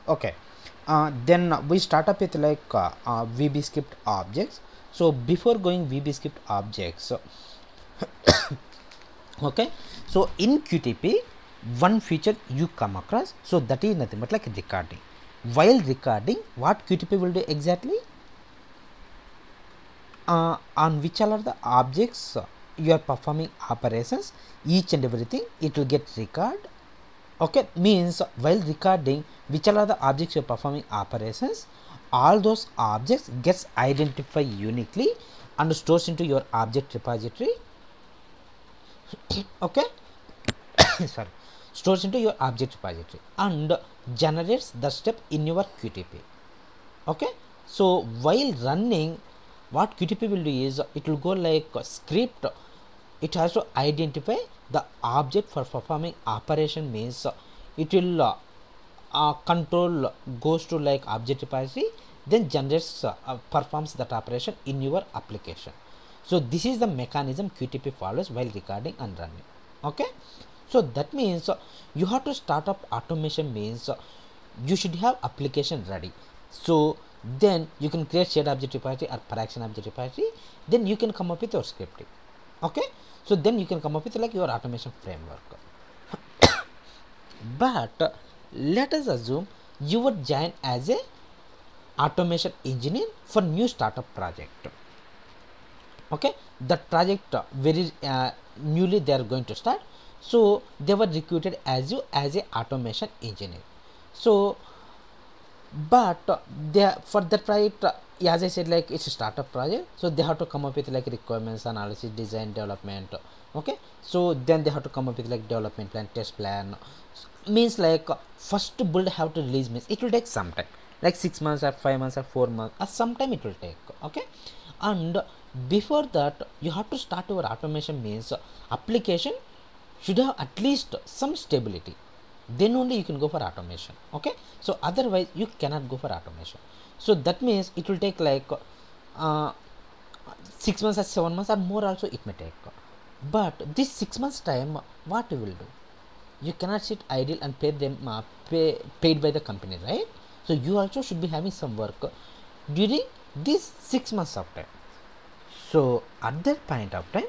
Okay, then we start up with like VBScript objects. So before going VBScript objects, okay, so in QTP one feature you come across, so that is nothing but like recording. While recording, what QTP will do exactly, on which all are the objects you are performing operations, each and everything it will get record. Okay, means while recording which all are the objects you are performing operations, all those objects gets identified uniquely and stores into your object repository. Okay, sorry, stores into your object repository and generates the step in your QTP. Okay, so while running, what QTP will do is it will go like a script. It has to identify the object for performing operation, means it will control goes to like object repository, then generates performs that operation in your application. So this is the mechanism QTP follows while recording and running. Okay, so that means you have to start up automation, means you should have application ready. So then you can create shared object repository or per action object repository, then you can come up with your scripting. Okay, so then you can come up with like your automation framework. But let us assume you would join as a automation engineer for new startup project. Okay, that project very newly they are going to start, so they were recruited as you as a automation engineer. So but they for that project, as I said, like it's a startup project, so they have to come up with like requirements analysis, design, development. Okay, so then they have to come up with like development plan, test plan, means like first to build have to release, means it will take some time, like 6 months or 5 months or 4 months or sometime it will take. Okay, and before that you have to start your automation, means application should have at least some stability, then only you can go for automation. Okay, so otherwise you cannot go for automation. So that means it will take like uh, 6 months or 7 months or more also it may take. But this 6 months time, what you will do, you cannot sit idle and pay them paid by the company, right? So you also should be having some work during these 6 months of time. So at that point of time,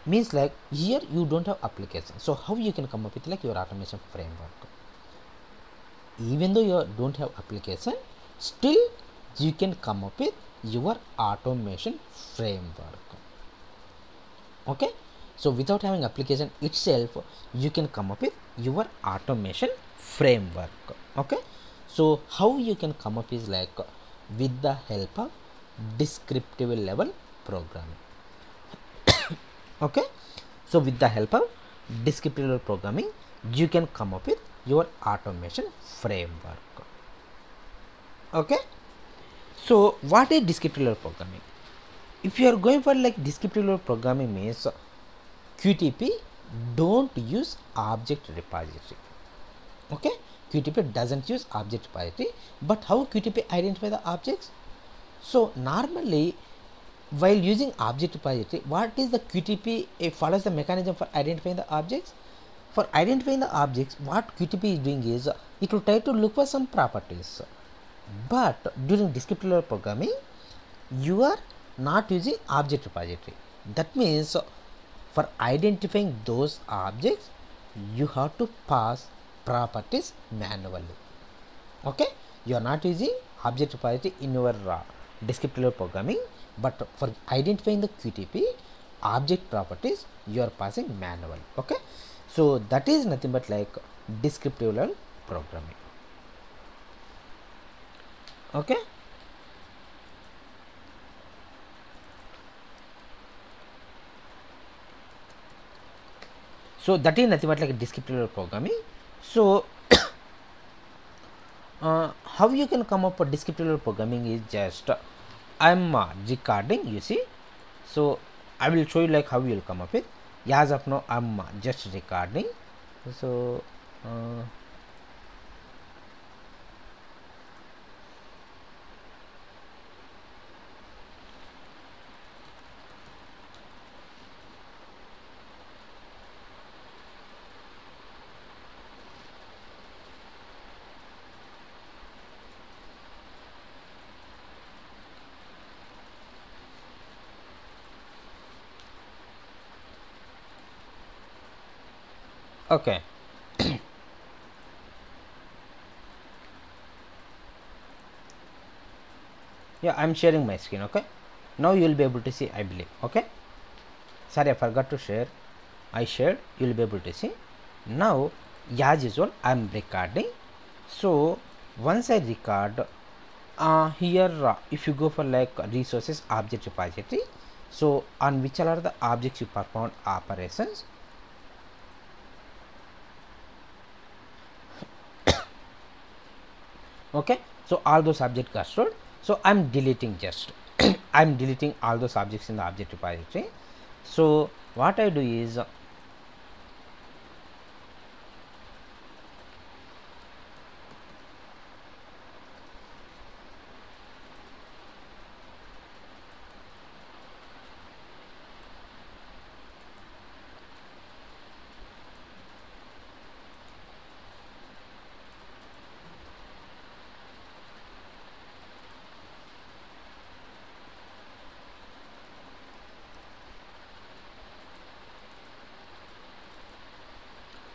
means like here you don't have application, so how you can come up with like your automation framework? Even though you don't have application, still you can come up with your automation framework. Okay, so without having application itself, you can come up with your automation framework. Okay, so how you can come up is like with the help of descriptive level programming. Okay, so with the help of descriptive level programming, you can come up with your automation framework. Okay, so what is descriptive level programming? If you are going for like descriptive level programming, means QTP don't use object repository. Okay, QTP doesn't use object repository, but how QTP identify the objects? So normally while using object repository, what is the QTP? It follows the mechanism for identifying the objects. For identifying the objects, what QTP is doing is it will try to look for some properties. But during descriptive level programming, you are not using object repository. That means for identifying those objects, you have to pass properties manually. Okay, you are not using object repository in your descriptive level programming, but for identifying the QTP object properties you are passing manually. Okay, so that is nothing but like descriptive level programming. Okay, so that is nothing but like descriptive level programming. So how you can come up with descriptive level programming is just I'm recording, you see. So I will show you like how you will come up with. As of now I'm just recording. So uh, Okay. Yeah, I'm sharing my screen. Okay, now you will be able to see, I believe. Okay, sorry, I forgot to share. I shared, you will be able to see. Now as usual I'm recording. So once I record, here if you go for like resources object repository, so on which are the objects you perform operations. Okay, so all those objects are stored. So I'm deleting just I'm deleting all those objects in the object repository. So what I do is,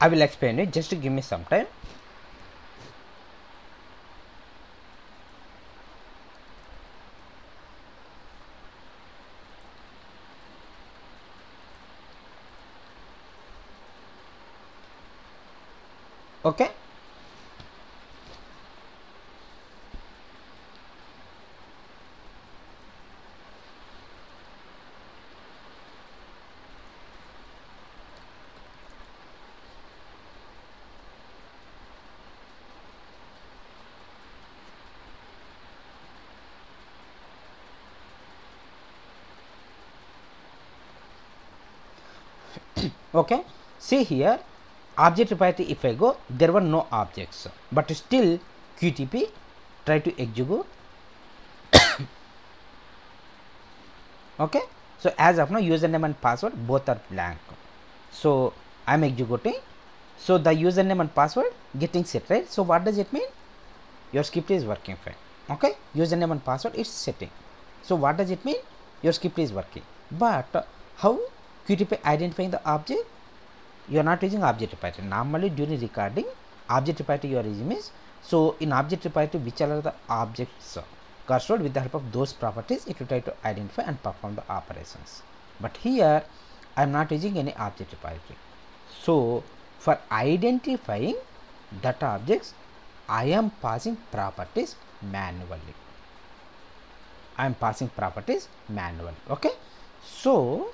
I will explain it, just to give me some time. Okay, okay, see here, object repository, if I go, there were no objects, but still QTP try to execute. Okay, so as of now username and password both are blank, so I'm executing. So the username and password getting set, right? So what does it mean? Your script is working fine. Okay, username and password is setting. So what does it mean? Your script is working. But how QTP identifying the object? You are not using object repository. Normally during recording, object repository you are using is, so in object repository which are the objects stored, with the help of those properties it will try to identify and perform the operations. But here I am not using any object repository. So for identifying that objects, I am passing properties manually. I am passing properties manually. Okay, so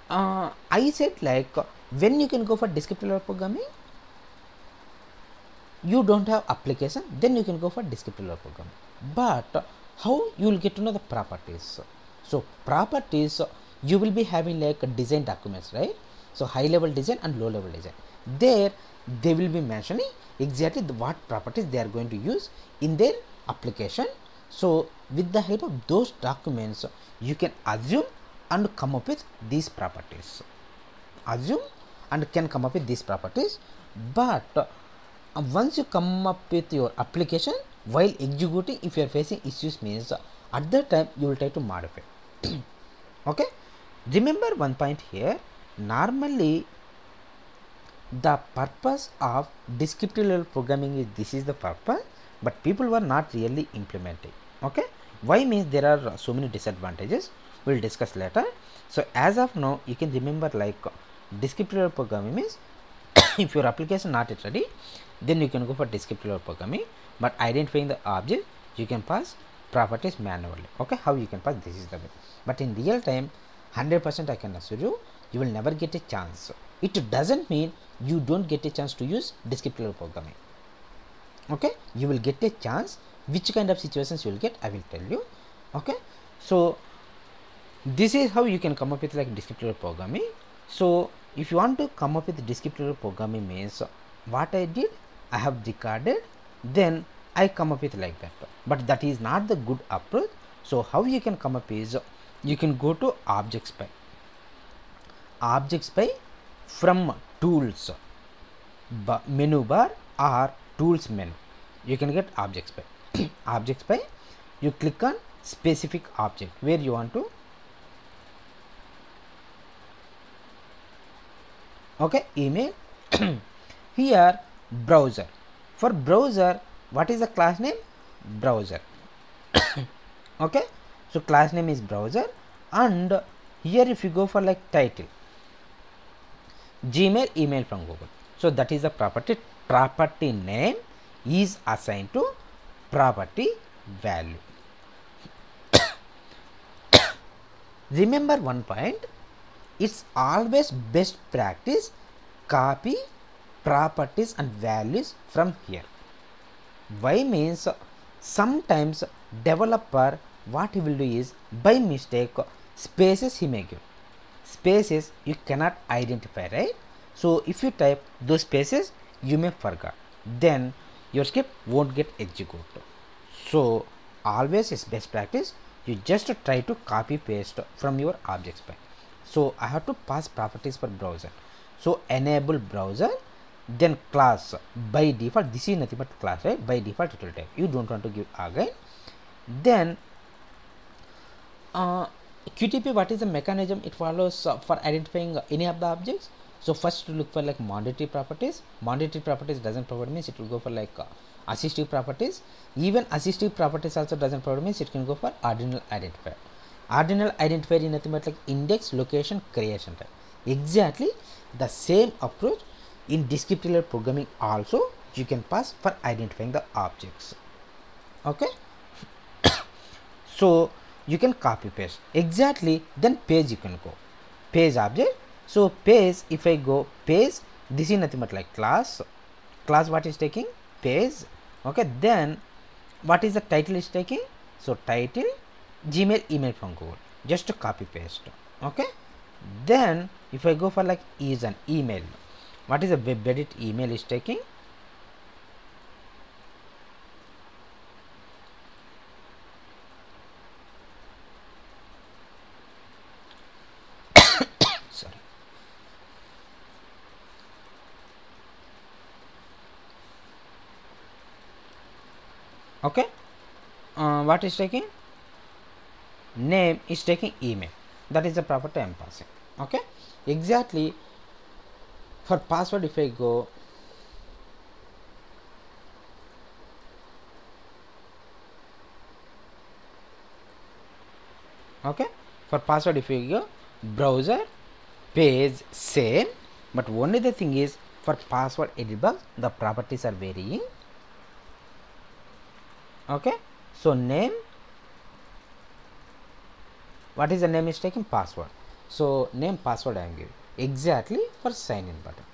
I said like when you can go for descriptive level programming, you don't have application, then you can go for descriptive level programming. But how you will get to know the properties? So properties, you will be having like a design documents, right? So high level design and low level design, there they will be mentioning exactly what properties they are going to use in their application. So with the help of those documents, you can assume and come up with these properties. Assume and can come up with these properties. But once you come up with your application, while executing, if you are facing issues, means at that time you will try to modify. Okay, remember one point here. Normally the purpose of descriptive level programming is, this is the purpose, but people were not really implementing. Okay, why? Means there are so many disadvantages, we'll discuss later. So as of now you can remember like descriptive level programming means if your application not yet ready, then you can go for descriptive level programming. But identifying the object, you can pass properties manually. Okay, how you can pass, this is the way. But in real time, 100% I can assure you, you will never get a chance. It doesn't mean you don't get a chance to use descriptive level programming. Okay, you will get a chance. Which kind of situations you will get, I will tell you. Okay, so this is how you can come up with like descriptive level programming. So if you want to come up with descriptive level programming means, what I did, I have recorded, then I come up with like that. But that is not the good approach. So how you can come up is, you can go to ObjectSpy. ObjectSpy from tools menu bar or tools menu, you can get ObjectSpy. ObjectSpy, you click on specific object where you want to Okay, email. Here browser, for browser what is the class name? Browser. Okay, so class name is browser. And here if you go for like title, Gmail, email from Google, so that is the property name is assigned to property value. Remember one point, it's always best practice copy properties and values from here. Why means sometimes developer what he will do is by mistake spaces he may give. Spaces you cannot identify, right? So if you type those spaces you may forget, then your script won't get executed. So always is best practice you just try to copy paste from your objects file. So I have to pass properties for browser, so enable browser, then class by default this is nothing but class, right? By default it will type, you don't want to give again. Then QTP, what is the mechanism it follows for identifying any of the objects? So first to look for like mandatory properties. Mandatory properties doesn't provide means it will go for like assistive properties. Even assistive properties also doesn't provide means it can go for ordinal identifier. Ordinal identifier is nothing but like index, location, creation type. Exactly the same approach in descriptive level programming also you can pass for identifying the objects. Okay. So you can copy paste exactly, then page you can go, page object. So page, if I go page, this is nothing but like class what is taking page. Okay, then what is the title is taking? So title, Gmail, email from Google, just to copy paste. Okay, then if I go for like is an email, what is the web edit email is taking? Sorry. Okay, what is taking? Name is taking email, that is the property I am passing. Okay, exactly. For password if I go, okay, for password if you go browser, page, same, but only the thing is for password edit box the properties are varying. Okay, so name, what is the name is taking? Password, so name password I am giving exactly for sign in button.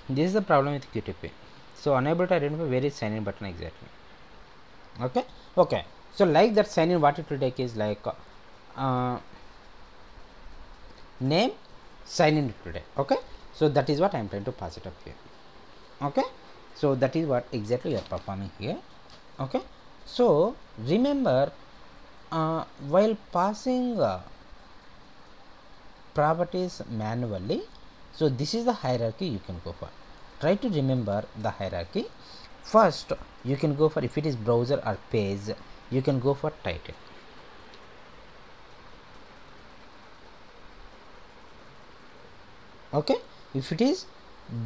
This is the problem with QTP. So unable to identify where is sign in button exactly. Okay, okay. So like that sign in, what it will take is like name, sign in today. Okay, so that is what I am trying to pass it up here. Okay, so that is what exactly you are performing here. Okay, so remember while passing properties manually, so this is the hierarchy you can go for. Try to remember the hierarchy. First you can go for, if it is browser or page, you can go for title. Okay, if it is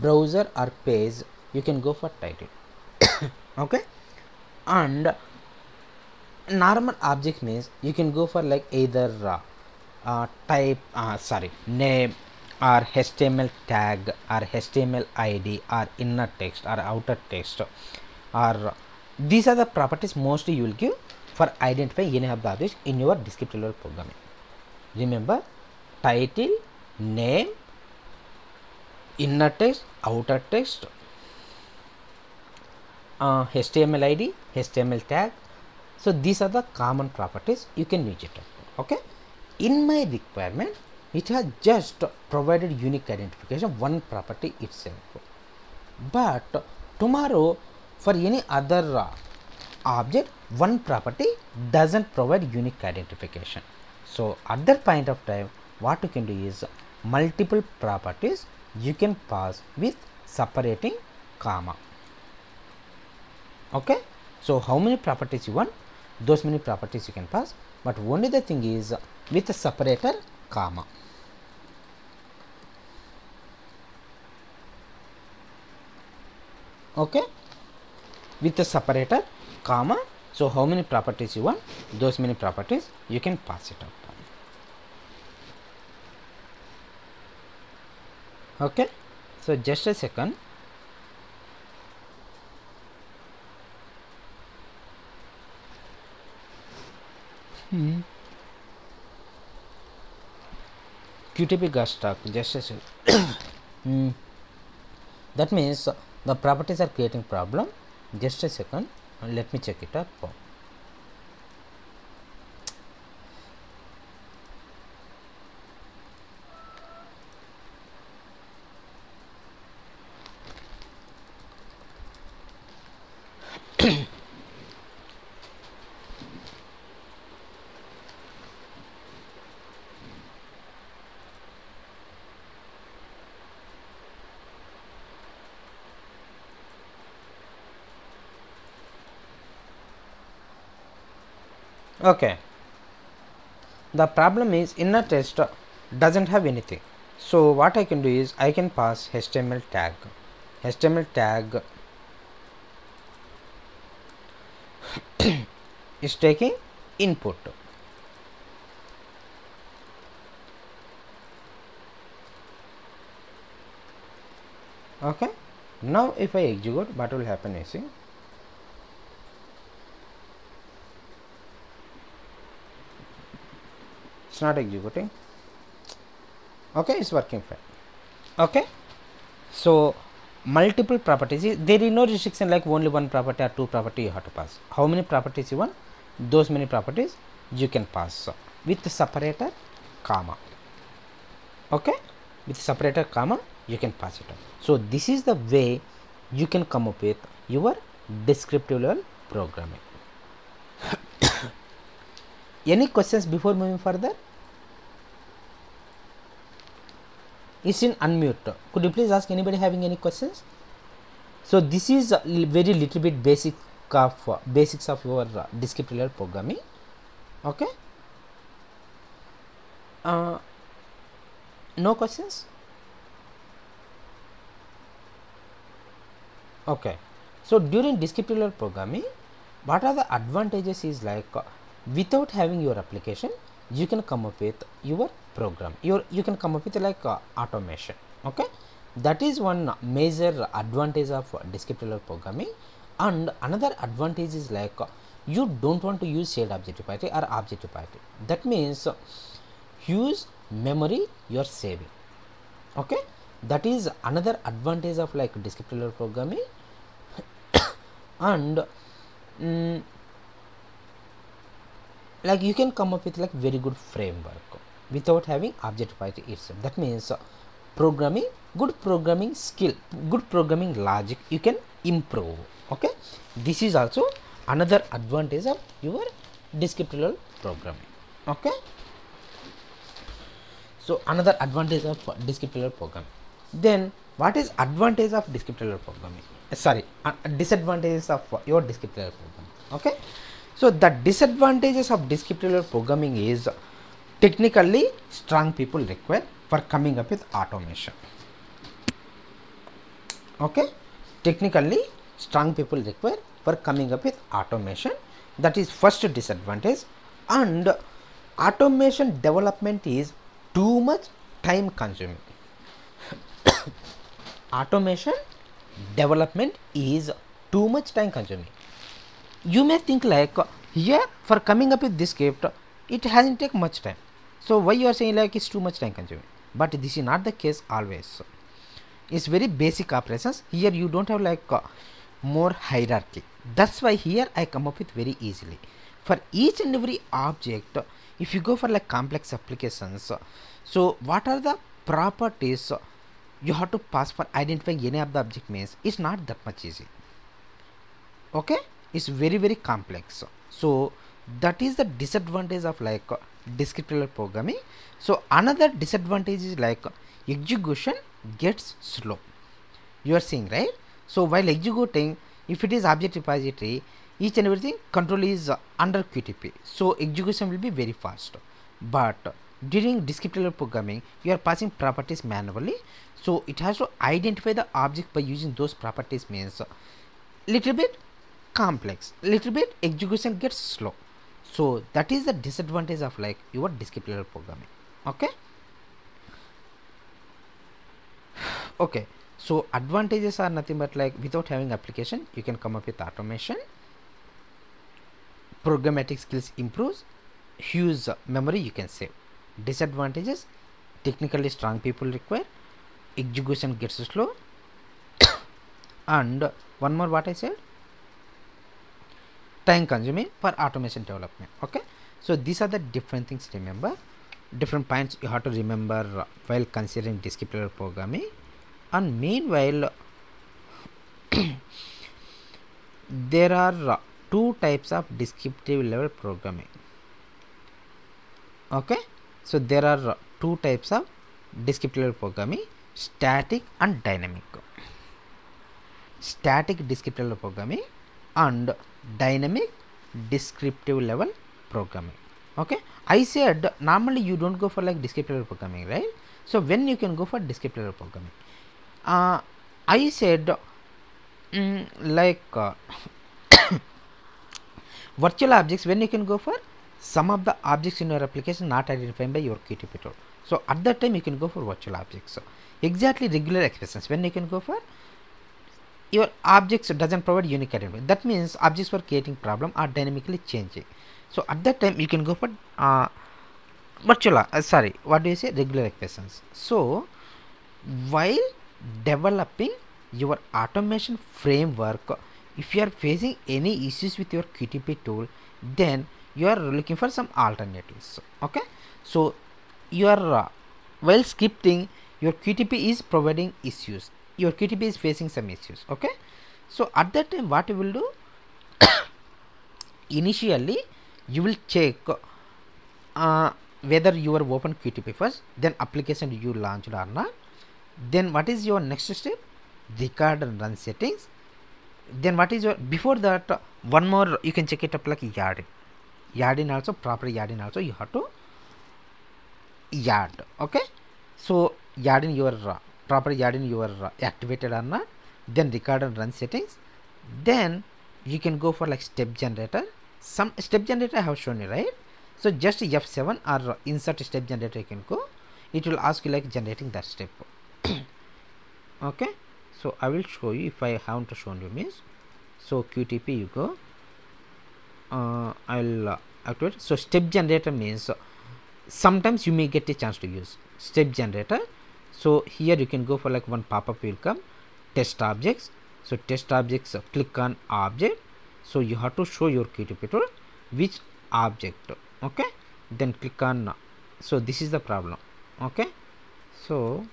browser or page you can go for title. Okay, and normal object means you can go for like either type name or HTML tag or HTML ID or inner text or outer text, or these are the properties mostly you will give for identifying any of the objects in your descriptive level programming. Remember, title, name, inner text, outer text, HTML ID, HTML tag. So these are the common properties you can use it. Okay, in my requirement it has just provided unique identification, one property itself, but tomorrow for any other object, one property doesn't provide unique identification. So at that point of time, what you can do is multiple properties you can pass with separating comma. Okay, so how many properties you want, those many properties you can pass, but only the thing is with a separator comma. Okay, with a separator comma. So how many properties you want, those many properties you can pass it up. Okay, so just a second. QTP got stuck, just a second. That means the properties are creating problem. Just a second, let me check it up. Okay, the problem is inner test doesn't have anything. So what I can do is I can pass HTML tag. HTML tag is taking input. Okay, now if I execute, what will happen is it's not executing. Okay, it's working fine. Okay, so multiple properties, there is no restriction like only one property or two property you have to pass. How many properties you want, those many properties you can pass with the separator comma. Okay, with separator comma you can pass it on. So this is the way you can come up with your descriptive level programming. Any questions before moving further? It's in unmute. Could you please ask anybody having any questions? So this is very little bit basics of your descriptive level programming. Okay. No questions? Okay. So during descriptive level programming, what are the advantages is like without having your application, you can come up with your program. You can come up with like automation. Okay, that is one major advantage of descriptive level programming. And another advantage is like you don't want to use shared objective parity or objective parity. That means huge memory you are saving. Okay, that is another advantage of like descriptive level programming. And like you can come up with like very good framework without having object parity itself. That means programming, good programming skill, good programming logic you can improve. Okay, this is also another advantage of your descriptive level programming. Okay, so another advantage of descriptive level programming. Then what is advantage of descriptive level programming? Sorry, disadvantages of your descriptive level programming. Okay, so the disadvantages of descriptive level programming is technically strong people required for coming up with automation. Okay, technically strong people required for coming up with automation. That is first disadvantage. And automation development is too much time consuming. Automation development is too much time consuming. You may think like here for coming up with this script it hasn't take much time, so why you are saying like it's too much time consuming? But this is not the case always. It's very basic operations. Here you don't have like more hierarchy. That's why here I come up with very easily. For each and every object, if you go for like complex applications, so what are the properties you have to pass for identifying any of the object means it's not that much easy. Okay, it's very complex. So that is the disadvantage of like descriptive level programming. So another disadvantage is like execution gets slow. You are seeing, right? So while executing, if it is object repository, each and everything control is under QTP, so execution will be very fast. But during descriptive level programming, you are passing properties manually, so it has to identify the object by using those properties means little bit complex, little bit execution gets slow. So that is the disadvantage of like your descriptive level programming. Okay. Okay, so advantages are nothing but like without having application you can come up with automation, programmatic skills improves, huge memory you can save. Disadvantages, technically strong people require, execution gets slow, and one more what I said, time consuming for automation development. Okay, so these are the different things to remember, different points you have to remember while considering descriptive level programming. And meanwhile there are two types of descriptive level programming. Okay, so there are two types of descriptive level programming, static and dynamic. Static descriptive level programming and dynamic descriptive level programming. Okay, I said normally you don't go for like descriptive level programming, right? So when you can go for descriptive level programming, I said like virtual objects, when you can go for some of the objects in your application not identified by your QTP tool, so at that time you can go for virtual objects. So exactly regular expressions, when you can go for your objects doesn't provide unique identity, that means objects were creating problem are dynamically changing, so at that time you can go for virtual regular expressions. So while developing your automation framework, if you are facing any issues with your QTP tool, then you are looking for some alternatives. Okay, so you are while scripting, your QTP is providing issues, your QTP is facing some issues. Okay, so at that time what you will do, initially you will check whether you are open QTP first, then application you launched or not. Then what is your next step, record and run settings. Then what is your, before that one more you can check it up like Yardin also, proper Yardin also you have to yard. Okay, so Yardin your proper Yardin you are activated or not, then record and run settings. Then you can go for like step generator, some step generator I have shown you, right? So just F7 or insert step generator you can go, it will ask you like generating that step. Okay, so I will show you if I haven't shown you means, so QTP you go, I will activate. So step generator means sometimes you may get a chance to use step generator. So here you can go for like one pop-up will come, test objects. So test objects, click on object, so you have to show your QTP tool which object. Okay, then click on, so this is the problem. Okay, so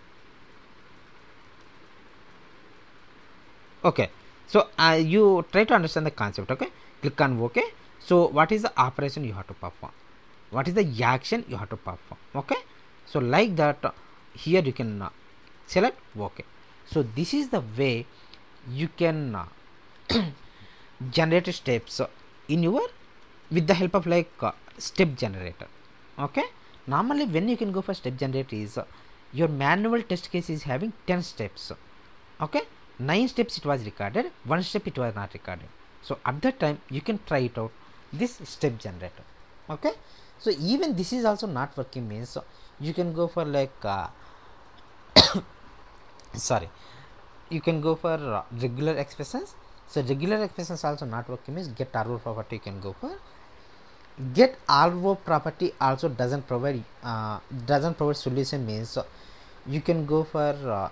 okay, so you try to understand the concept. Okay, click on OK. So what is the operation you have to perform, what is the action you have to perform. Okay, so like that here you can select OK. So this is the way you can generate steps in your, with the help of like step generator. Okay, normally when you can go for step generator is your manual test case is having 10 steps. Okay, 9 steps it was recorded, 1 step it was not recorded. So at that time you can try it out, this step generator. Okay, so even this is also not working means you can go for like sorry, you can go for regular expressions. So regular expressions also not working means get RO property you can go for. Get RO property also doesn't provide solution means you can go for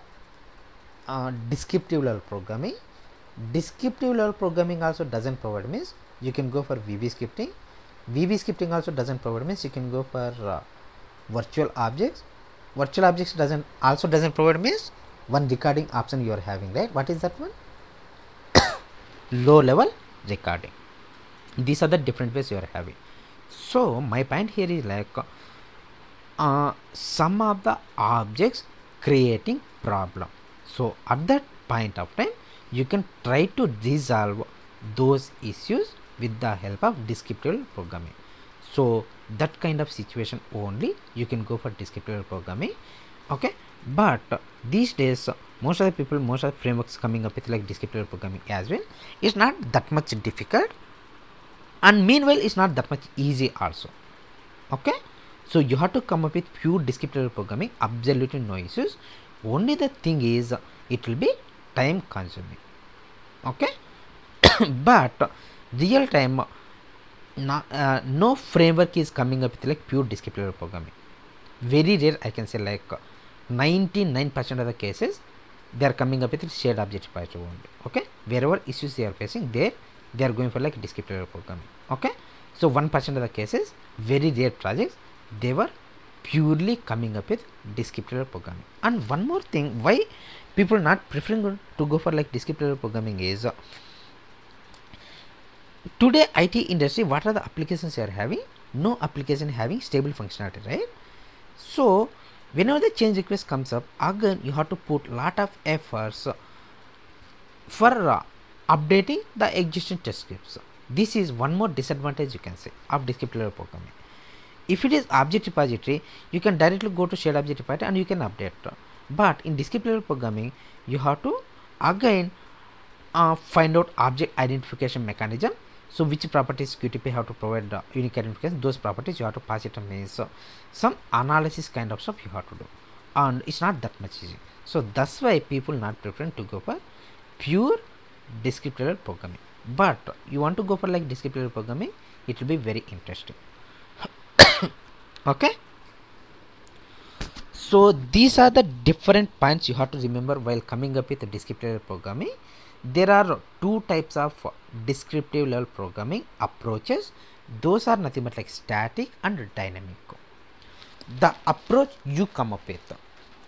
descriptive level programming. Descriptive level programming also doesn't provide means you can go for VB scripting. VB scripting also doesn't provide means you can go for virtual objects. Virtual objects doesn't provide means one recording option you are having, right? What is that one? Low level recording. These are the different ways you are having. So my point here is like some of the objects creating problem. So at that point of time you can try to resolve those issues with the help of descriptive programming. So that kind of situation only you can go for descriptive programming. Okay, but these days most of the people, most of the frameworks coming up with like descriptive programming as well, it's not that much difficult, and meanwhile it's not that much easy also. Okay, so you have to come up with pure descriptive programming, absolutely no issues. Only the thing is it will be time consuming. Okay, but real time no framework is coming up with like pure descriptive programming. Very rare, I can say like 99% of the cases they are coming up with shared object type only. Okay, wherever issues they are facing, there they are going for like descriptive programming. Okay, so 1% of the cases, very rare projects, they were purely coming up with descriptive programming. And one more thing, why people not preferring to go for like descriptive programming is today IT industry, what are the applications they are having? No application having stable functionality, right? So whenever the change request comes up, again you have to put lot of efforts for updating the existing test scripts. This is one more disadvantage you can say of descriptive programming. If it is object repository, you can directly go to shared object repository and you can update. But in descriptive programming, you have to again find out object identification mechanism. So which properties QTP have to provide the unique identification, those properties you have to pass it on means some analysis kind of stuff you have to do, and it's not that much easy. So that's why people not preferring to go for pure descriptive programming. But you want to go for like descriptive programming, it will be very interesting. Okay, so these are the different points you have to remember while coming up with descriptive programming. There are two types of descriptive level programming approaches. Those are nothing but like static and dynamic. The approach you come up with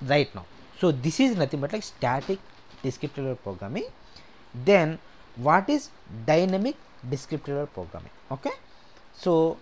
right now, so this is nothing but like static descriptive level programming. Then what is dynamic descriptive level programming? Okay, so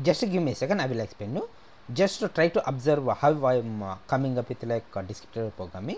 just give me a second, I will explain you. Just to try to observe how I am coming up with like descriptive programming.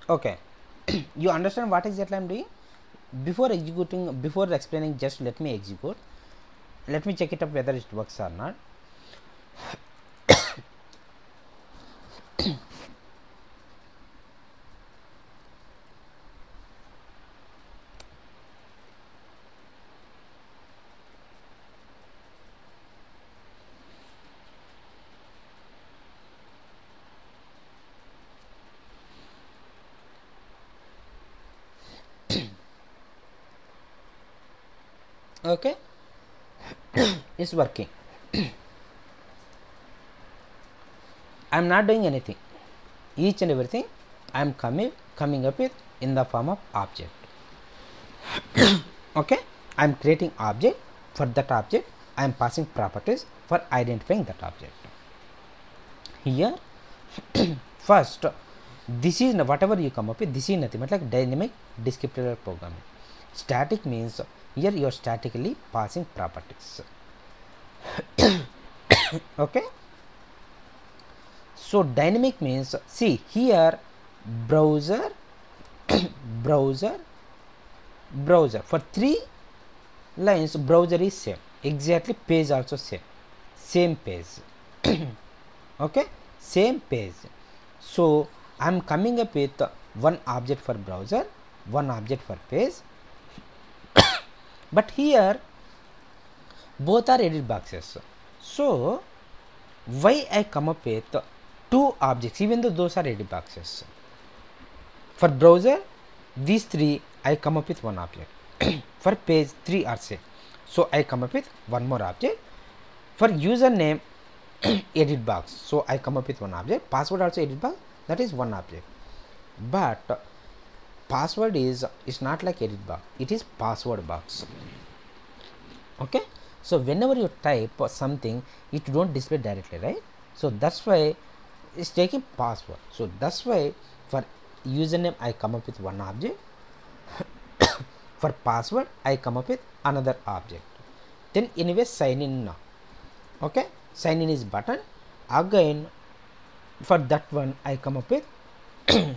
Okay. You understand what exactly I am doing? Before explaining, just let me execute. Let me check it up whether it works or not. Okay, it's working. I am not doing anything. Each and everything I am coming up with in the form of object. Okay, I am creating object. For that object I am passing properties for identifying that object. Here first, this is whatever you come up with, this is nothing but like dynamic descriptor programming. Static means here you are statically passing properties. Okay, so dynamic means, see here, browser browser browser, for 3 lines browser is same, exactly page also same page. Okay, same page. So I am coming up with one object for browser, one object for page. But here both are edit boxes. So why I come up with 2 objects even though those are edit boxes? For browser these 3 I come up with one object. For page 3 are same, so I come up with one more object. For username edit box, so I come up with one object. Password also edit box, that is one object. But password is not like edit box, it is password box. Okay, so whenever you type something it don't display directly, right? So that's why it's taking password. So that's why for username I come up with one object. For password I come up with another object. Then anyway sign in now. Okay, sign in is button. Again for that one I come up with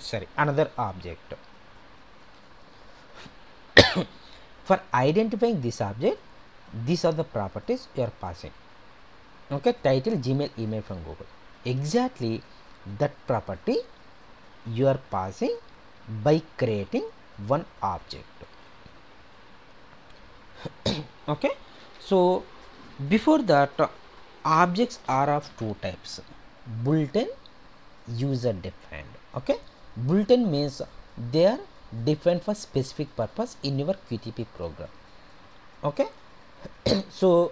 sorry, another object. For identifying this object, these are the properties you are passing. Okay, title, Gmail, email from Google, exactly that property you are passing by creating one object. Okay, so before that, objects are of 2 types, built-in, user defined. Okay, built-in means they are defined for specific purpose in your QTP program. Okay, so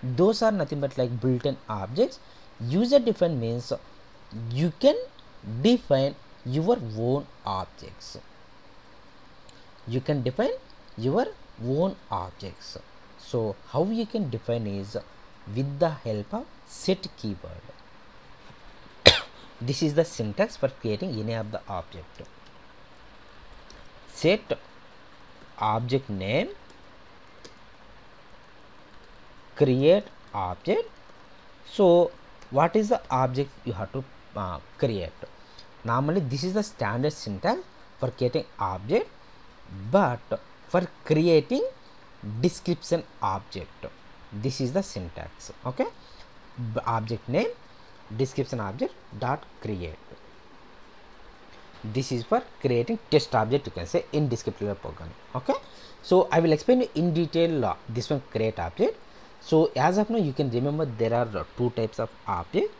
those are nothing but like built-in objects. User defined means you can define your own objects. You can define your own objects. So how you can define is with the help of set keyword. This is the syntax for creating any of the object. Set object name, create object. So what is the object you have to create? Normally this is the standard syntax for creating object, but for creating description object, this is the syntax. Okay, object name, description object dot create. This is for creating test object, you can say, in descriptive programming. Okay, so I will explain in detail this one, create object. So as of now you can remember there are 2 types of object,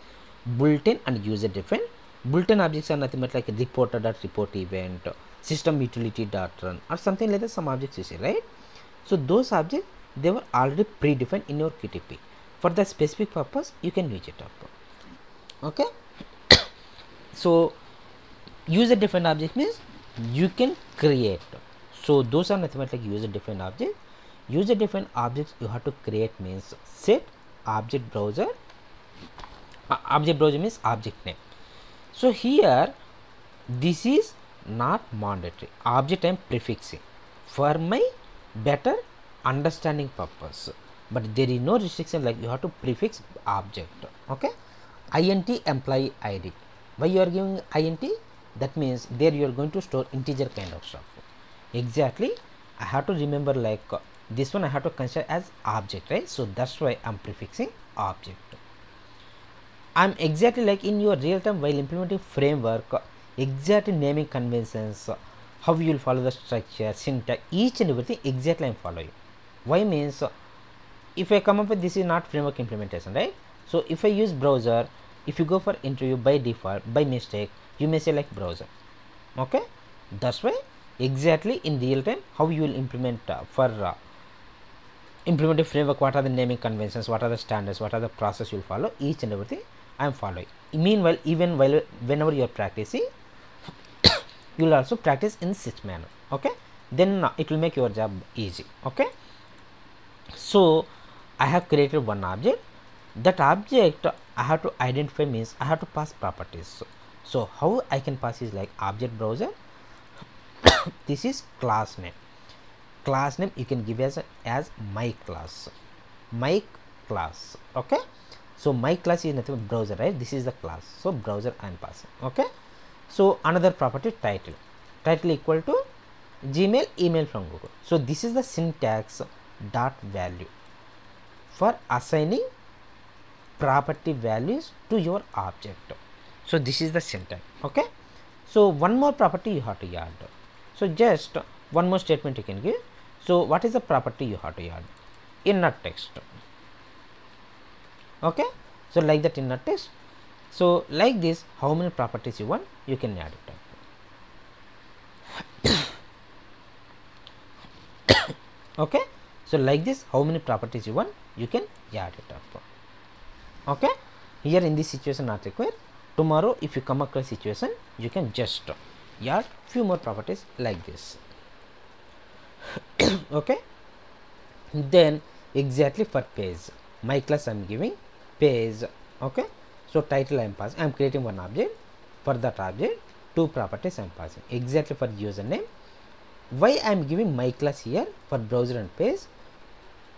built-in and user defined. Built-in objects are nothing but like reporter.report event, system utility.run, or something like that, some objects you see, right? So those objects, they were already predefined in your QTP. For the specific purpose you can use it up. Okay, so user defined object means you can create. So those are nothing but like user defined object. User defined objects you have to create means set object browser. Object browser means object name. So here this is not mandatory, object I am prefixing for my better understanding purpose, but there is no restriction like you have to prefix object. Okay, int employee id. Why you are giving int? that means there you are going to store integer kind of stuff. Exactly, I have to remember like this one I have to consider as object, right? So that's why I'm prefixing object. I'm exactly like in your real time while implementing framework, exactly naming conventions, how you will follow the structure, syntax, each and everything exactly I'm following. Why means if I come up with this is not framework implementation, right? So if I use browser, if you go for interview by default, by mistake, you may say like browser. Okay, that's why exactly in real time how you will implement for implementing framework, what are the naming conventions, what are the standards, what are the process you'll follow, each and everything I am following. Meanwhile, even while whenever you are practicing, you will also practice in such manner. Okay, then it will make your job easy. Okay, so I have created one object. That object I have to identify means I have to pass properties. So how I can pass is like object browser. This is class name. Class name you can give as my class. My class. Okay. So my class is nothing but browser, right? This is the class. So browser I am passing. Okay. So another property title. Title equal to Gmail email from Google. So this is the syntax dot value for assigning property values to your object. So this is the syntax. Okay. So one more property you have to add. So just one more statement you can give. So what is the property you have to add? Inner text. Okay. So like that inner text. So like this, how many properties you want, you can add it. Okay. So like this, how many properties you want, you can add it up. Okay. Here in this situation not required. Tomorrow if you come across situation, you can just add few more properties like this. Okay. Then exactly for page, my class I'm giving page. Okay. So title I'm passing, I'm creating one object. For that object, two properties I'm passing. Exactly for username, why I'm giving my class here for browser and page.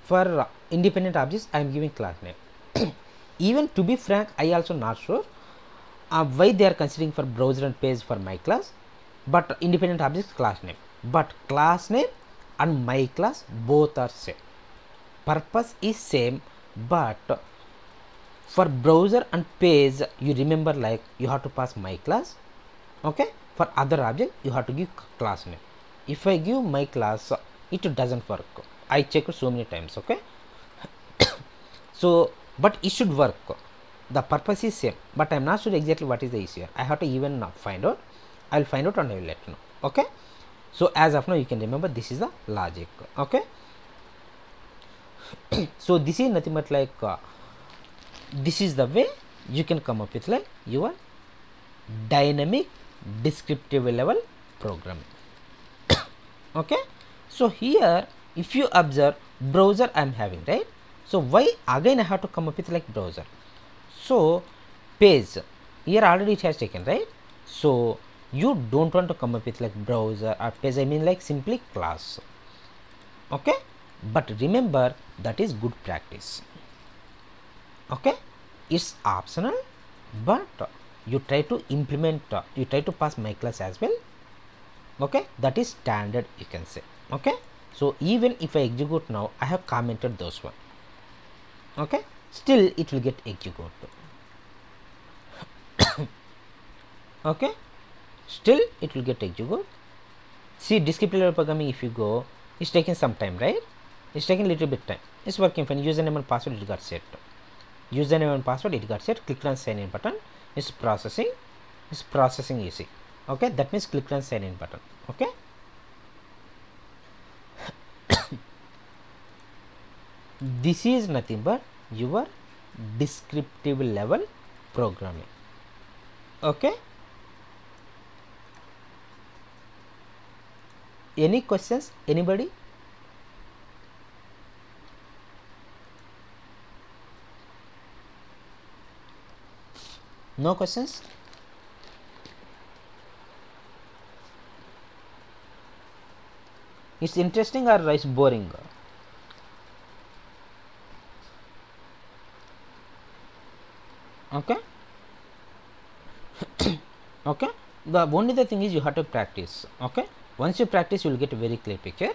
For independent objects I'm giving class name. Even to be frank, I also not sure why they are considering for browser and page for my class, but independent objects class name. But class name and my class both are same. Purpose is same, but for browser and page you remember like you have to pass my class. Okay. For other object you have to give class name. If I give my class, it doesn't work. I checked so many times. Okay. So but it should work. The purpose is same, but I'm not sure exactly what is the issue. I have to even find out. I'll find out and I will let you know. Okay. So as of now you can remember this is the logic. Okay. So this is nothing but like this is the way you can come up with like your dynamic descriptive level programming. Okay. So here if you observe browser I'm having, right? So why again I have to come up with like browser? So page here already it has taken, right? So you don't want to come up with like browser or page, I mean like simply class. Okay. But remember that is good practice. Okay. It's optional, but you try to implement, you try to pass my class as well. Okay. That is standard you can say. Okay. So even if I execute now, I have commented those one. Okay. Still it will get executed. Okay. Still it will get executed. See descriptive level programming, if you go, it's taking some time, right? It's taking little bit time. It's working fine. Username and password it got set. Username and password it got set. Click on sign in button. It's processing. It's processing easy. Okay. That means click on sign in button. Okay. This is nothing but your descriptive level programming. Okay. Any questions? Anybody? No questions? It's interesting or it's boring? Okay. Okay. the only the thing is you have to practice. Okay, once you practice you will get a very clear picture.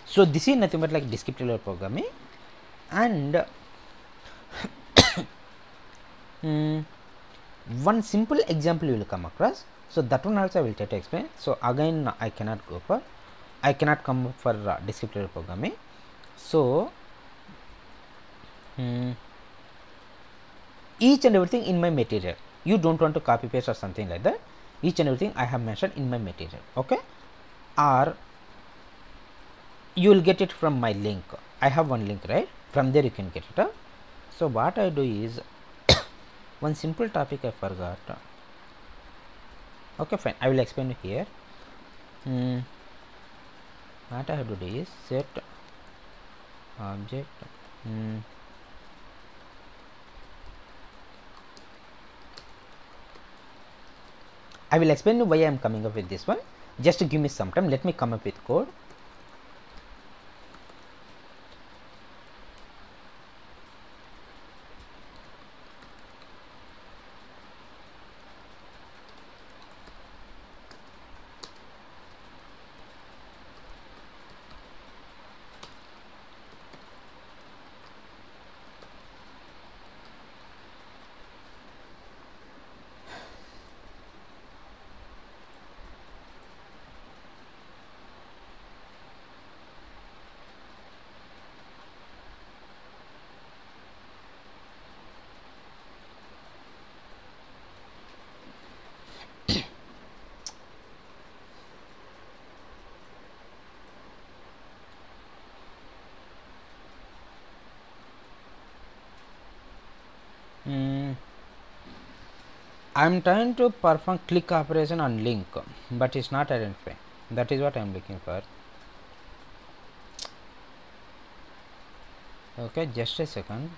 So this is nothing but like descriptive level programming, and one simple example you will come across. So that one also I will try to explain. So again I cannot come up for descriptive level programming. So each and everything in my material, you don't want to copy paste or something like that. Each and everything I have mentioned in my material. Okay, or you will get it from my link. I have one link, right? From there you can get it. So what I do is one simple topic I forgot. Okay, fine, I will explain here. What I have to do is set object. I will explain why I am coming up with this one. Just give me some time. Let me come up with code. I am trying to perform click operation on link, but it's not identifying. That is what I am looking for. Okay, just a second.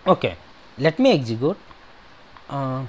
Okay, let me execute. uh,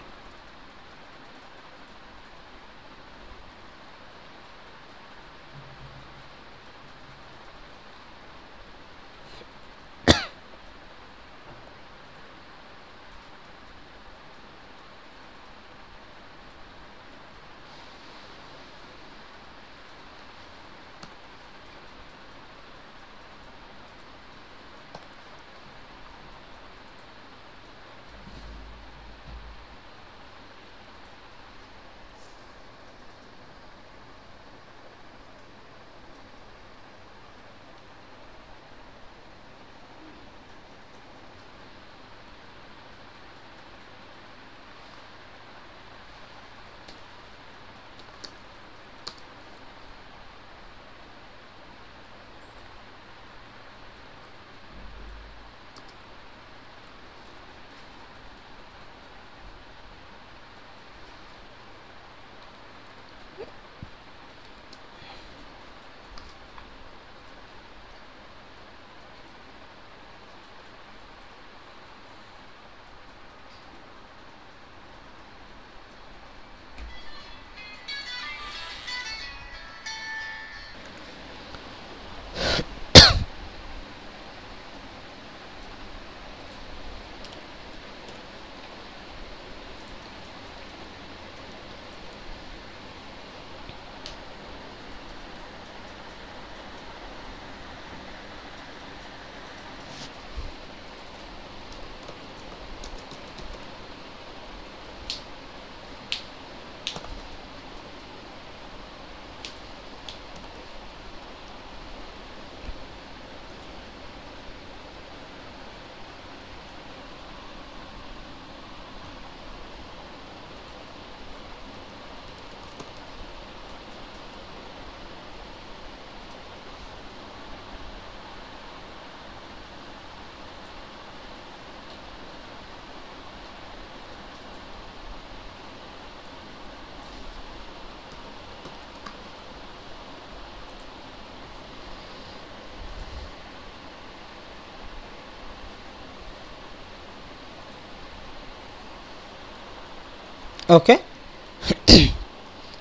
okay,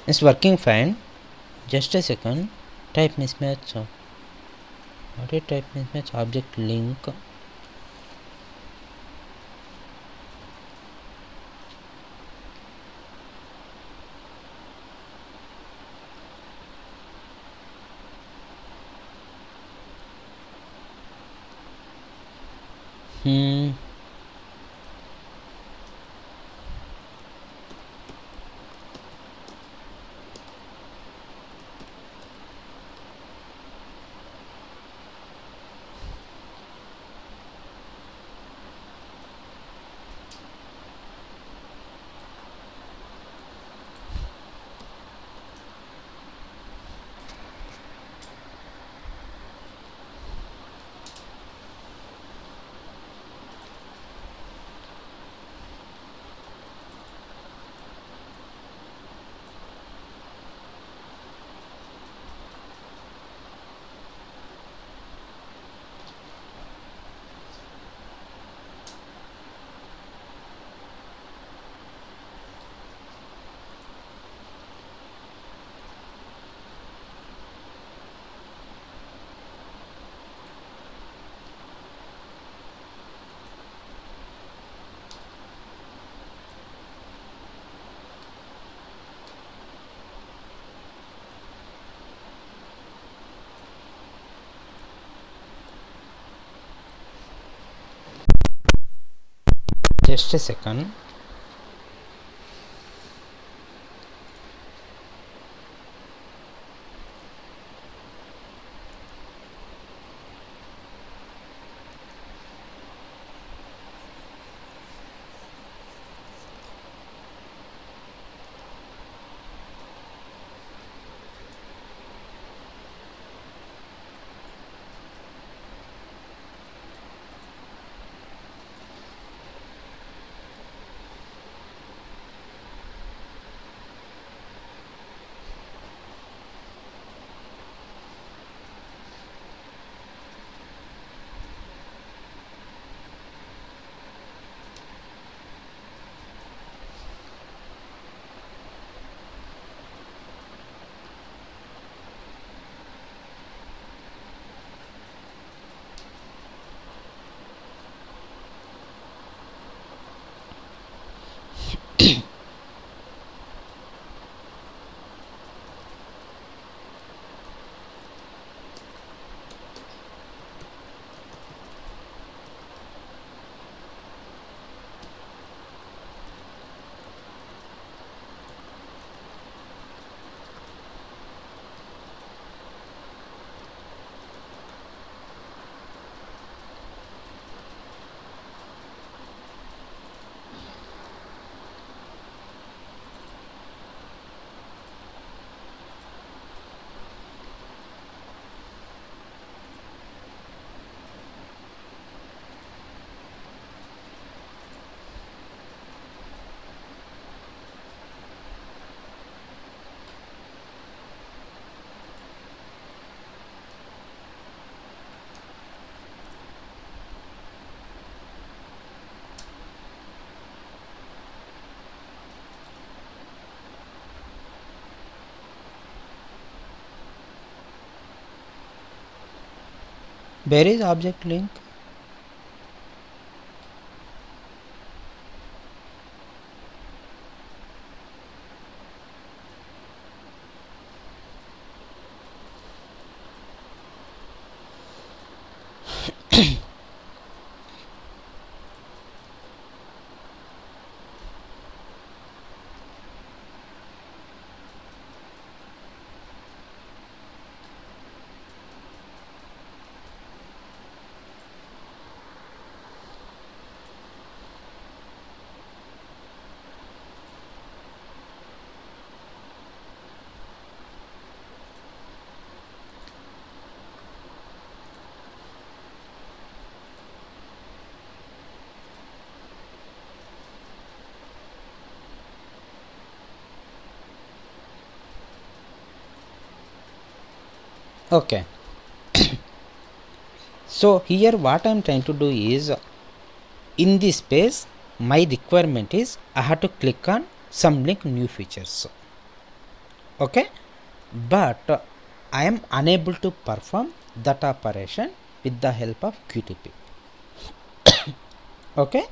it's working fine. Just a second. Type mismatch. What is type mismatch? Object link. Hmm. Just a second. Where is object link? Okay, so here what I am trying to do is, in this space my requirement is I have to click on some link new features. Okay, but I am unable to perform that operation with the help of QTP. Okay,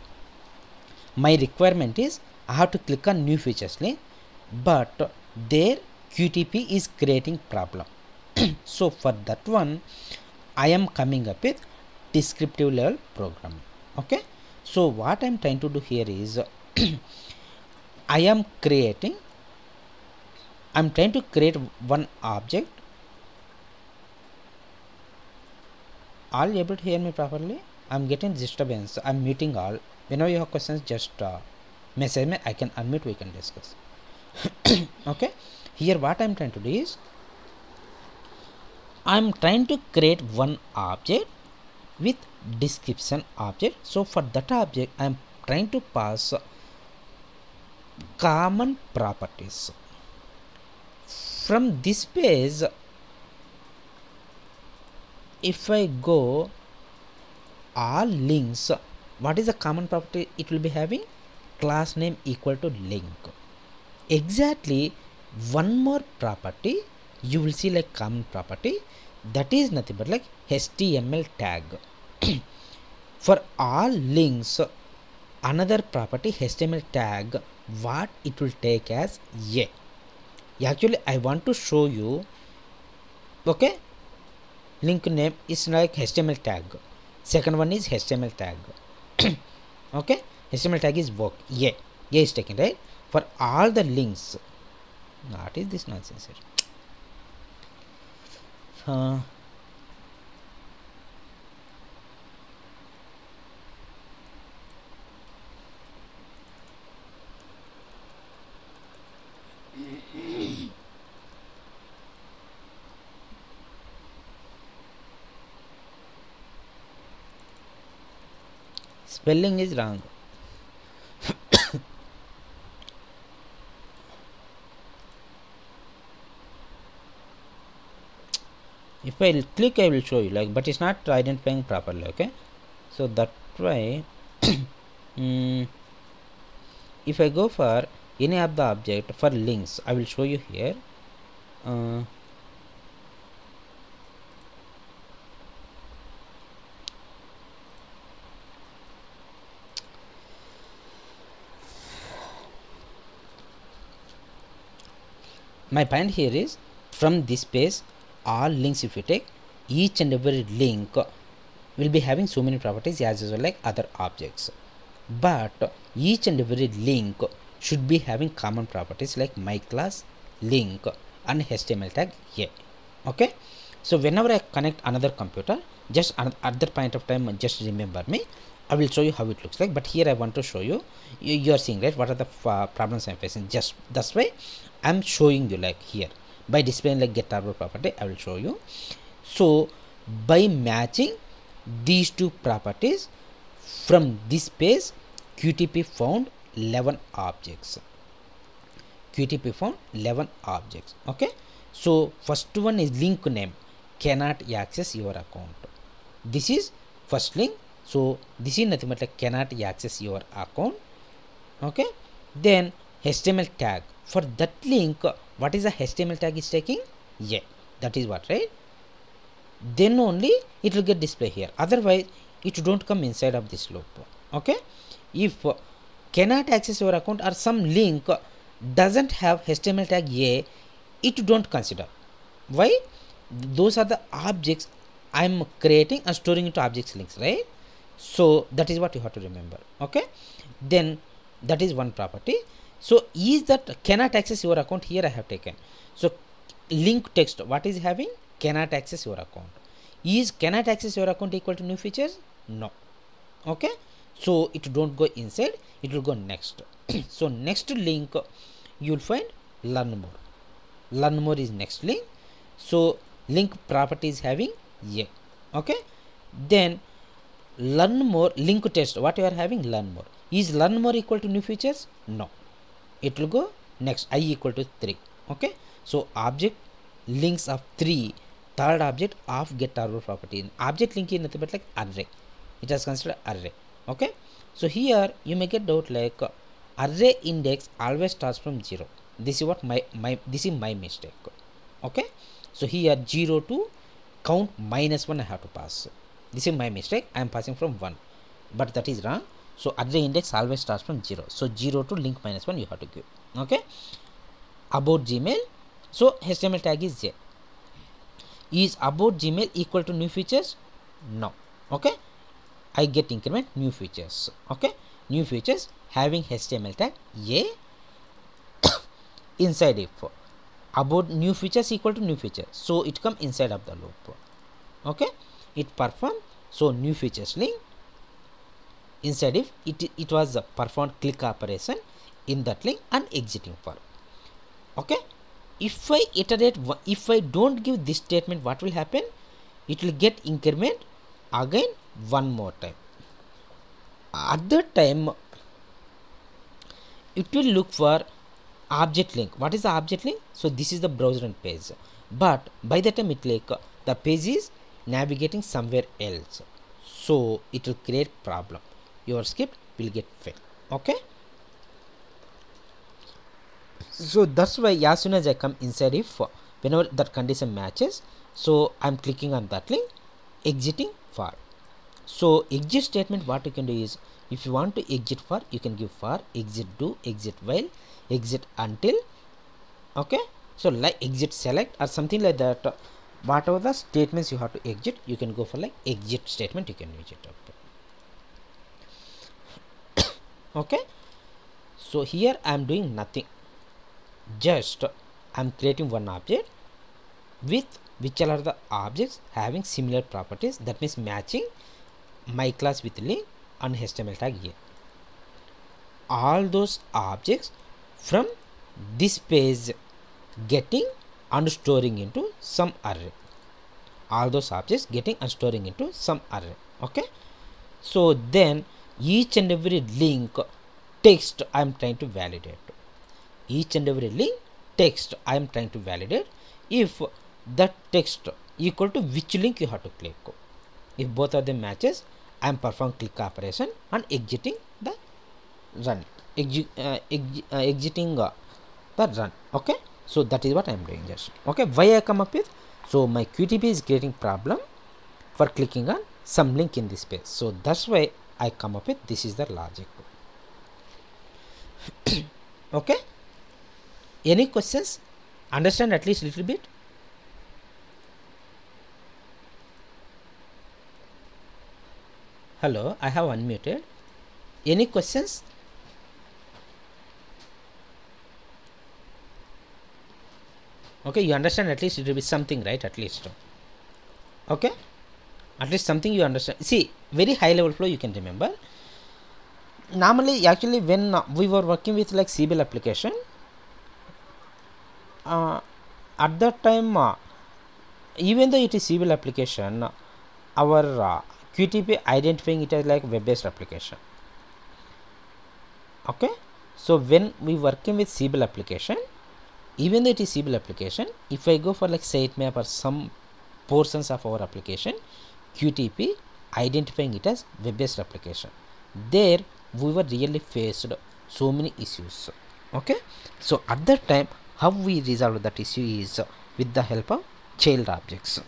my requirement is I have to click on new features link, but there QTP is creating problem. So for that one I am coming up with descriptive level programming. Okay, so what I am trying to do here is I am trying to create one object. Are you able to hear me properly? I'm getting disturbance. I'm muting all. Whenever you have questions, just message me. I can unmute. We can discuss. Okay. Here, what I'm trying to do is I'm trying to create one object with description object. So for that object, I'm trying to pass common properties. From this page, if I go all links, what is the common property it will be having? Class name equal to link. Exactly one more property you will see like common property, that is nothing but like HTML tag. For all links, another property HTML tag, what it will take as a. Actually I want to show you. Okay, link name is like HTML tag, second one is HTML tag. Okay, HTML tag is work, a is taken, right? For all the links, what is this nonsense here? Spelling is wrong. If I click I will show you, like, but it's not identifying properly. Okay, so that way if I go for any of the object for links, I will show you here. My point here is, from this page all links, if you take each and every link will be having so many properties as well like other objects, but each and every link should be having common properties like my class, link and HTML tag here. Okay, so whenever I connect another computer, just at that point of time just remember me, I will show you how it looks like. But here I want to show you, you are seeing, right, what are the problems I'm facing. Just that's why I'm showing you, like here by displaying like get turbo property I will show you. So by matching these two properties, from this page QTP found 11 objects. QTP found 11 objects. Okay, so first one is link name, cannot access your account. This is first link, so this is nothing but like cannot access your account. Okay, then HTML tag, for that link what is the HTML tag is taking? Yeah, that is what, right? then only it will get display here, otherwise it don't come inside of this loop. Okay, if cannot access your account or some link doesn't have HTML tag A, it don't consider. Why? Those are the objects I'm creating and storing into objects links, right? So that is what you have to remember. Okay, then that is one property. So is that cannot access your account, here I have taken. So link text, what is having? Cannot access your account. Is cannot access your account equal to new features? No. Okay, so it don't go inside, it will go next. So next link you will find learn more. Learn more is next link. So link property is having A. Okay, then learn more link test, what you are having? Learn more. Is learn more equal to new features? No, it will go next, I equal to 3. Okay, so object links of 3, third object of get arrow property. Object link is nothing but like array, it has considered array. Okay, so here you may get doubt like array index always starts from 0. This is what this is my mistake. Okay, so here 0 to count -1 I have to pass. This is my mistake, I am passing from 1, but that is wrong. So array index always starts from 0, so 0 to link -1 you have to give. Okay, about Gmail, so HTML tag is J. Is about Gmail equal to new features? No. Okay, I get increment new features. Okay, new features having HTML tag A inside if about new features equal to new feature, so it come inside of the loop. Okay, it perform, so new features link inside if it was performed click operation in that link and exiting for. Okay, if I iterate, if I don't give this statement, what will happen? It will get increment again one more time. At that time it will look for object link. What is the object link? So this is the browser and page, but by the time it like the page is navigating somewhere else, so it will create problem, your script will get failed. Okay, so that's why as soon as I come inside if whenever that condition matches, so I'm clicking on that link, exiting for. So exit statement, what you can do is, if you want to exit for, you can give for, exit do, exit while, exit until. Okay, so like exit select or something like that, whatever the statements you have to exit, you can go for like exit statement, you can use it up. Okay, so here I am doing nothing, just I am creating one object with which are the objects having similar properties, that means matching my class with link and HTML tag here. All those objects from this page getting and storing into some array. All those objects getting and storing into some array. Okay, so then each and every link text I am trying to validate. Each and every link text I am trying to validate if that text equal to which link you have to click. If both of them matches, I am performing click operation and exiting the run, exiting the run. Okay, so that is what I am doing just. Okay, why I come up with, so my QTP is creating problem for clicking on some link in this page, so that's why I come up with this is the logic. Okay, any questions? Understand at least little bit? Hello, I have unmuted. Any questions? Okay, you understand at least it will be something, right? At least. Okay, at least something you understand. See, very high level flow you can remember. Normally, actually, when we were working with like CBL application, at that time, even though it is CBL application, our QTP identifying it as like web-based application. Okay, so when we working with CBL application, even though it is CBL application, if I go for like sitemap or some portions of our application, QTP identifying it as web-based application, there we were really faced so many issues. Okay, so at that time how we resolve that issue is with the help of child objects.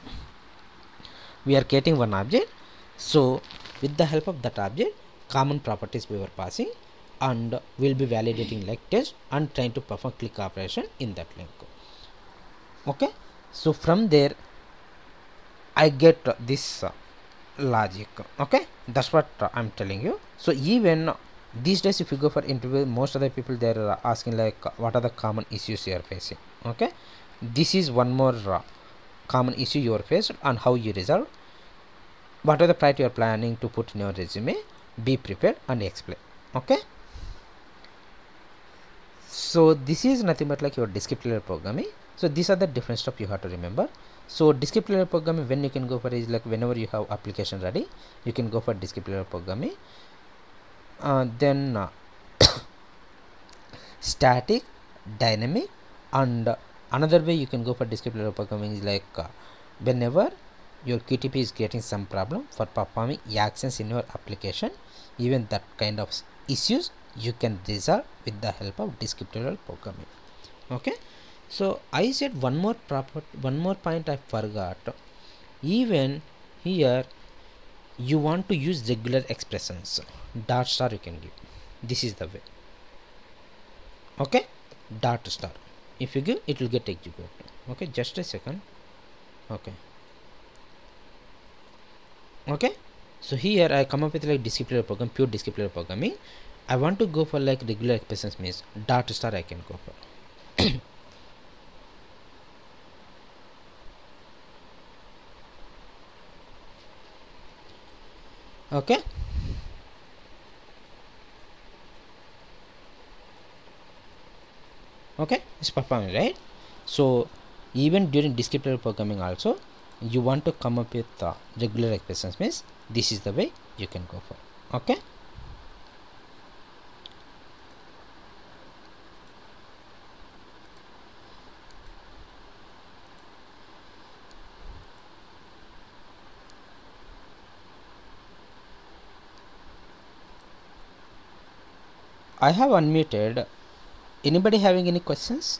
we are creating one object. So with the help of that object, common properties we were passing, and we'll be validating like test and trying to perform click operation in that link. Okay, so from there I get this logic. Okay, that's what I'm telling you. So even these days, if you go for interview, most of the people they're asking like what are the common issues you are facing. Okay, this is one more common issue you are faced and how you resolve. What are the priority you are planning to put in your resume? Be prepared and explain. Okay, so this is nothing but like your descriptive programming. So these are the different stuff you have to remember. So descriptive programming, when you can go for is like whenever you have application ready, you can go for descriptive programming. Then static, dynamic, and another way you can go for descriptive programming is like whenever your QTP is getting some problem for performing actions in your application, even that kind of issues you can resolve with the help of descriptive programming. Okay, so I said one more point I forgot. Even here you want to use regular expressions, dot star you can give. This is the way. Okay, dot star, if you give it will get executed. Okay, just a second. Okay, so here I come up with like descriptive program, pure descriptive programming. I want to go for like regular expressions, means dot star I can go for. Okay, okay, it's performing, right? So even during descriptive programming also you want to come up with regular expressions, means this is the way you can go for. Okay, I have unmuted. Anybody having any questions?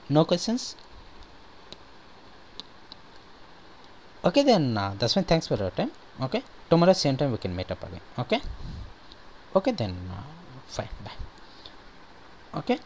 No questions? Okay, then that's fine. Thanks for your time. Okay, tomorrow same time we can meet up again. Okay, okay, then fine, bye. Okay.